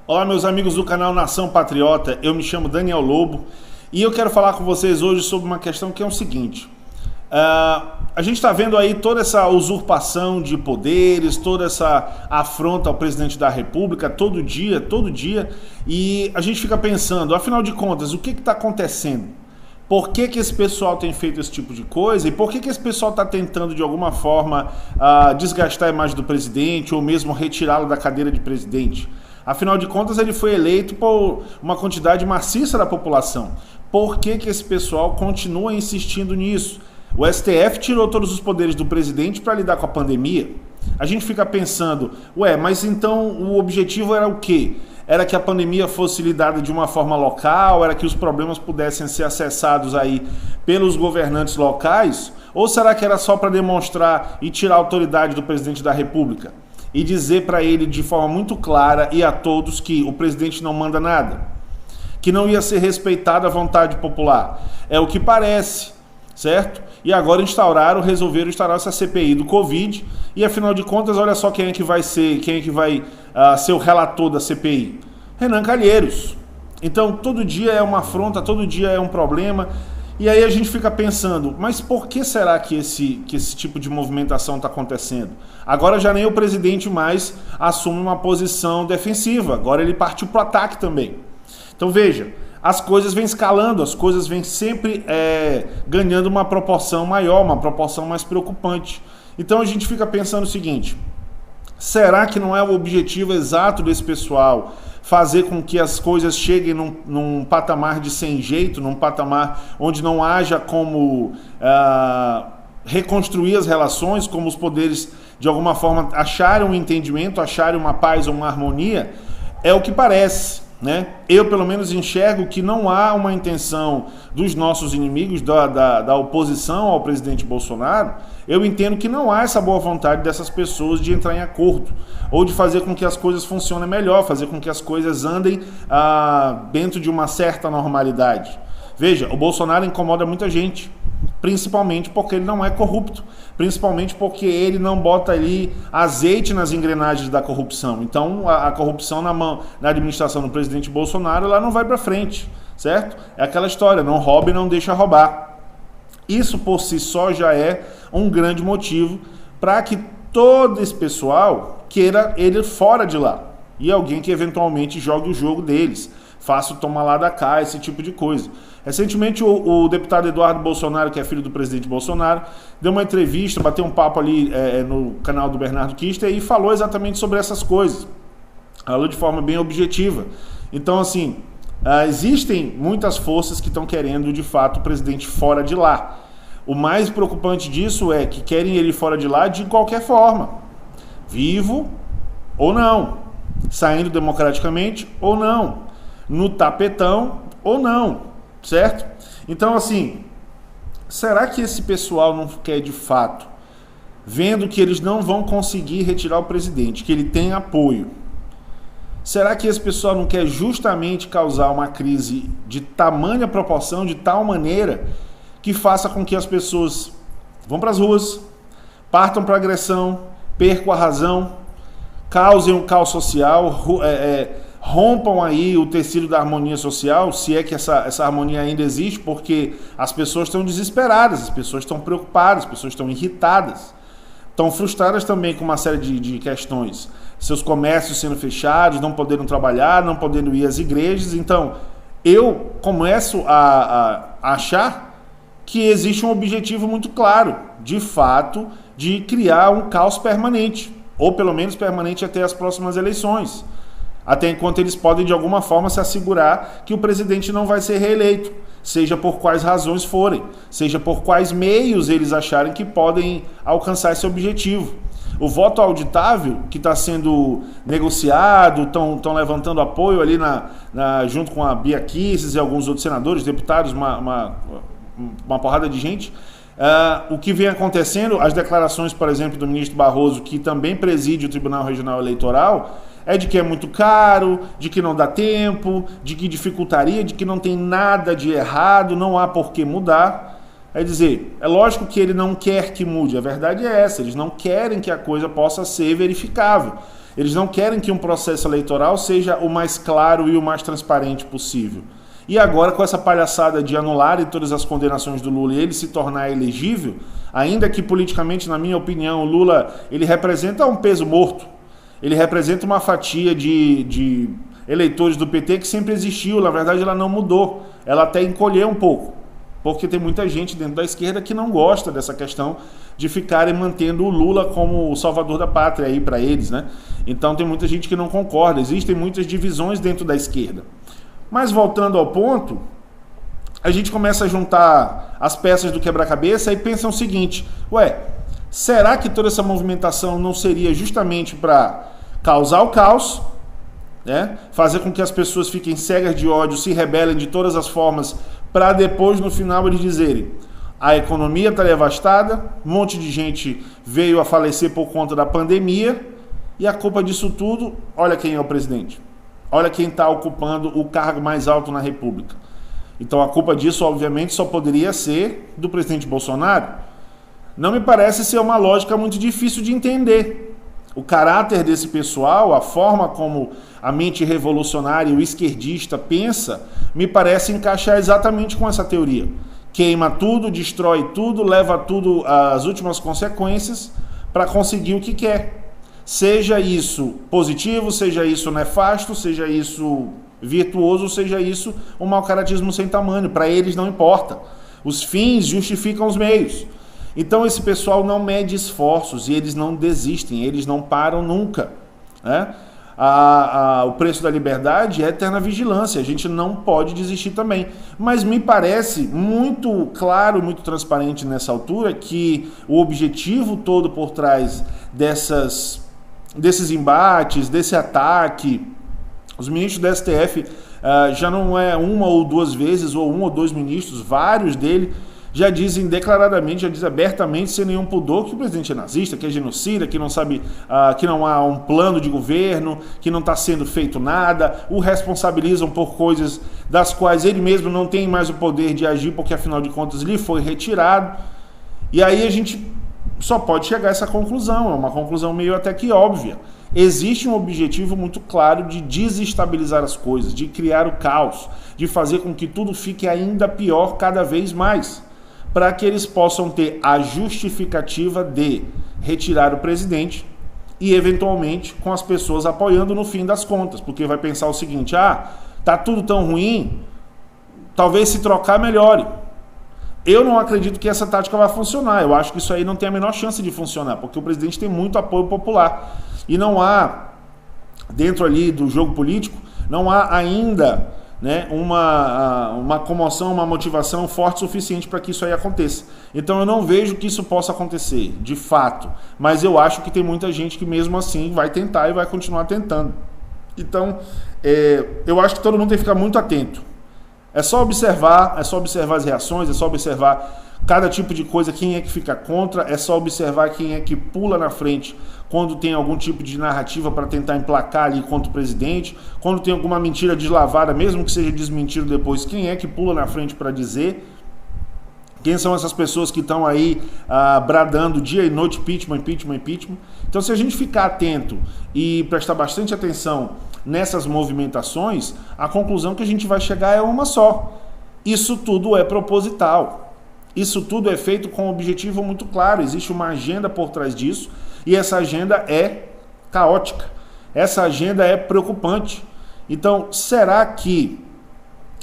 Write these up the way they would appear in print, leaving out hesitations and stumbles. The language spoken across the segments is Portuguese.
Olá, meus amigos do canal Nação Patriota, eu me chamo Daniel Lobo e eu quero falar com vocês hoje sobre uma questão que é o seguinte. A gente está vendo aí toda essa usurpação de poderes, toda essa afronta ao presidente da República todo dia, e a gente fica pensando, afinal de contas, o que está acontecendo? Por que esse pessoal tem feito esse tipo de coisa e por que esse pessoal está tentando de alguma forma desgastar a imagem do presidente ou mesmo retirá-lo da cadeira de presidente? Afinal de contas, ele foi eleito por uma quantidade maciça da população. Por que esse pessoal continua insistindo nisso? O STF tirou todos os poderes do presidente para lidar com a pandemia. A gente fica pensando, mas então o objetivo era o quê? Era que a pandemia fosse lidada de uma forma local, era que os problemas pudessem ser acessados aí pelos governantes locais? Ou será que era só para demonstrar e tirar a autoridade do presidente da República? E dizer para ele de forma muito clara e a todos que o presidente não manda nada, que não ia ser respeitada a vontade popular. É o que parece, certo? E agora resolveram instaurar essa CPI do Covid e afinal de contas, olha só quem é que vai ser o relator da CPI. Renan Calheiros. Então todo dia é uma afronta, todo dia é um problema. E aí a gente fica pensando, mas por que será que esse tipo de movimentação está acontecendo? Agora já nem o presidente mais assume uma posição defensiva, agora ele partiu para o ataque também. Então veja, as coisas vêm escalando, as coisas vêm sempre ganhando uma proporção maior, uma proporção mais preocupante. Então a gente fica pensando o seguinte, será que não é o objetivo exato desse pessoal fazer com que as coisas cheguem num patamar de sem jeito, num patamar onde não haja como reconstruir as relações, como os poderes de alguma forma acharem um entendimento, acharem uma paz ou uma harmonia? É o que parece, né? Eu pelo menos enxergo que não há uma intenção dos nossos inimigos, da oposição ao presidente Bolsonaro. Eu entendo que não há essa boa vontade dessas pessoas de entrar em acordo ou de fazer com que as coisas funcionem melhor, fazer com que as coisas andem dentro de uma certa normalidade. Veja, o Bolsonaro incomoda muita gente, principalmente porque ele não é corrupto, principalmente porque ele não bota ali azeite nas engrenagens da corrupção. Então a corrupção na administração do presidente Bolsonaro, ela não vai para frente, certo? É aquela história, não roube, não deixa roubar. Isso por si só já é um grande motivo para que todo esse pessoal queira ele fora de lá. E alguém que eventualmente jogue o jogo deles, faça o toma lá da cá, esse tipo de coisa. Recentemente o deputado Eduardo Bolsonaro, que é filho do presidente Bolsonaro, deu uma entrevista, bateu um papo ali no canal do Bernardo Kister e falou exatamente sobre essas coisas. Falou de forma bem objetiva. Então assim, existem muitas forças que estão querendo de fato o presidente fora de lá. O mais preocupante disso é que querem ele fora de lá de qualquer forma, vivo ou não, saindo democraticamente ou não, no tapetão ou não, certo? Então assim, será que esse pessoal não quer de fato, vendo que eles não vão conseguir retirar o presidente, que ele tem apoio, será que esse pessoal não quer justamente causar uma crise de tamanha proporção, de tal maneira que faça com que as pessoas vão para as ruas, partam para a agressão, percam a razão, causem um caos social, rompam aí o tecido da harmonia social, se é que essa harmonia ainda existe, porque as pessoas estão desesperadas, as pessoas estão preocupadas, as pessoas estão irritadas, estão frustradas também com uma série de questões. Seus comércios sendo fechados, não podendo trabalhar, não podendo ir às igrejas. Então, eu começo a achar que existe um objetivo muito claro, de fato, de criar um caos permanente, ou pelo menos permanente até as próximas eleições, até enquanto eles podem de alguma forma se assegurar que o presidente não vai ser reeleito, seja por quais razões forem, seja por quais meios eles acharem que podem alcançar esse objetivo. O voto auditável que está sendo negociado, estão levantando apoio ali junto com a Bia Kicis e alguns outros senadores, deputados, uma porrada de gente. O que vem acontecendo, as declarações, por exemplo, do ministro Barroso, que também preside o Tribunal Regional Eleitoral, é de que é muito caro, de que não dá tempo, de que dificultaria, de que não tem nada de errado, não há por que mudar. É dizer, é lógico que ele não quer que mude, a verdade é essa, eles não querem que a coisa possa ser verificável. Eles não querem que um processo eleitoral seja o mais claro e o mais transparente possível. E agora, com essa palhaçada de anular todas as condenações do Lula e ele se tornar elegível, ainda que politicamente, na minha opinião, o Lula ele representa um peso morto. Ele representa uma fatia de eleitores do PT que sempre existiu. Na verdade, ela não mudou. Ela até encolheu um pouco. Porque tem muita gente dentro da esquerda que não gosta dessa questão de ficarem mantendo o Lula como o salvador da pátria aí para eles, né? Então tem muita gente que não concorda. Existem muitas divisões dentro da esquerda. Mas voltando ao ponto, a gente começa a juntar as peças do quebra-cabeça e pensa o seguinte: ué, será que toda essa movimentação não seria justamente para causar o caos, né? Fazer com que as pessoas fiquem cegas de ódio, se rebelem de todas as formas, para depois, no final, eles dizerem: a economia está devastada, um monte de gente veio a falecer por conta da pandemia, e a culpa disso tudo, olha quem é o presidente. Olha quem está ocupando o cargo mais alto na República. Então a culpa disso, obviamente, só poderia ser do presidente Bolsonaro. Não me parece ser uma lógica muito difícil de entender. O caráter desse pessoal, a forma como a mente revolucionária e o esquerdista pensa, me parece encaixar exatamente com essa teoria. Queima tudo, destrói tudo, leva tudo às últimas consequências para conseguir o que quer. Seja isso positivo, seja isso nefasto, seja isso virtuoso, seja isso um mau caratismo sem tamanho. Para eles não importa. Os fins justificam os meios. Então esse pessoal não mede esforços e eles não desistem, eles não param nunca, né? O preço da liberdade é eterna vigilância, a gente não pode desistir também. Mas me parece muito claro, muito transparente nessa altura que o objetivo todo por trás desses embates, desse ataque, os ministros do STF já não é uma ou duas vezes, ou um ou dois ministros, vários deles, já dizem declaradamente, já dizem abertamente, sem nenhum pudor, que o presidente é nazista, que é genocida, que não sabe, que não há um plano de governo, que não está sendo feito nada, o responsabilizam por coisas das quais ele mesmo não tem mais o poder de agir, porque afinal de contas lhe foi retirado. E aí a gente só pode chegar a essa conclusão, é uma conclusão meio até que óbvia. Existe um objetivo muito claro de desestabilizar as coisas, de criar o caos, de fazer com que tudo fique ainda pior cada vez mais, para que eles possam ter a justificativa de retirar o presidente e, eventualmente, com as pessoas apoiando no fim das contas, porque vai pensar o seguinte: tá tudo tão ruim, talvez se trocar melhore. Eu não acredito que essa tática vai funcionar, eu acho que isso aí não tem a menor chance de funcionar, porque o presidente tem muito apoio popular, e não há, dentro ali do jogo político, não há ainda, né, uma comoção, uma motivação forte o suficiente para que isso aí aconteça. Então eu não vejo que isso possa acontecer, de fato, mas eu acho que tem muita gente que mesmo assim vai tentar e vai continuar tentando. Então eu acho que todo mundo tem que ficar muito atento. É só observar as reações, é só observar cada tipo de coisa, quem é que fica contra, é só observar quem é que pula na frente quando tem algum tipo de narrativa para tentar emplacar ali contra o presidente, quando tem alguma mentira deslavada, mesmo que seja desmentido depois, quem é que pula na frente para dizer, quem são essas pessoas que estão aí bradando dia e noite impeachment, impeachment, impeachment. Então se a gente ficar atento e prestar bastante atenção nessas movimentações, a conclusão que a gente vai chegar é uma só: isso tudo é proposital. Isso tudo é feito com um objetivo muito claro, existe uma agenda por trás disso, e essa agenda é caótica, essa agenda é preocupante. Então, será que,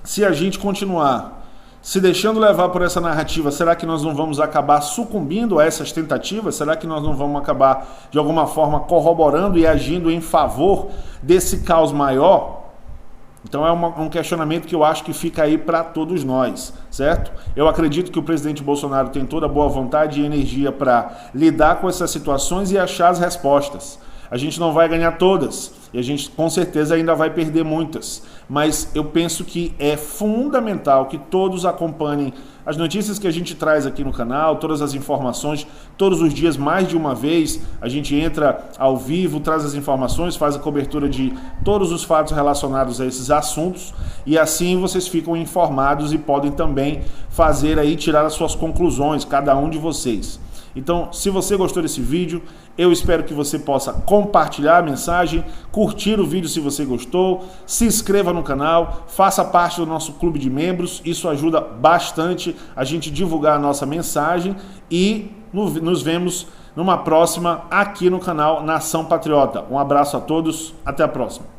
se a gente continuar se deixando levar por essa narrativa, será que nós não vamos acabar sucumbindo a essas tentativas? Será que nós não vamos acabar, de alguma forma, corroborando e agindo em favor desse caos maior? Então é um questionamento que eu acho que fica aí para todos nós, certo? Eu acredito que o presidente Bolsonaro tem toda a boa vontade e energia para lidar com essas situações e achar as respostas. A gente não vai ganhar todas e a gente com certeza ainda vai perder muitas, mas eu penso que é fundamental que todos acompanhem as notícias que a gente traz aqui no canal, todas as informações, todos os dias, mais de uma vez, a gente entra ao vivo, traz as informações, faz a cobertura de todos os fatos relacionados a esses assuntos, e assim vocês ficam informados e podem também fazer aí, tirar as suas conclusões, cada um de vocês. Então, se você gostou desse vídeo, eu espero que você possa compartilhar a mensagem, curtir o vídeo se você gostou, se inscreva no canal, faça parte do nosso clube de membros, isso ajuda bastante a gente divulgar a nossa mensagem e nos vemos numa próxima aqui no canal Nação Patriota. Um abraço a todos, até a próxima.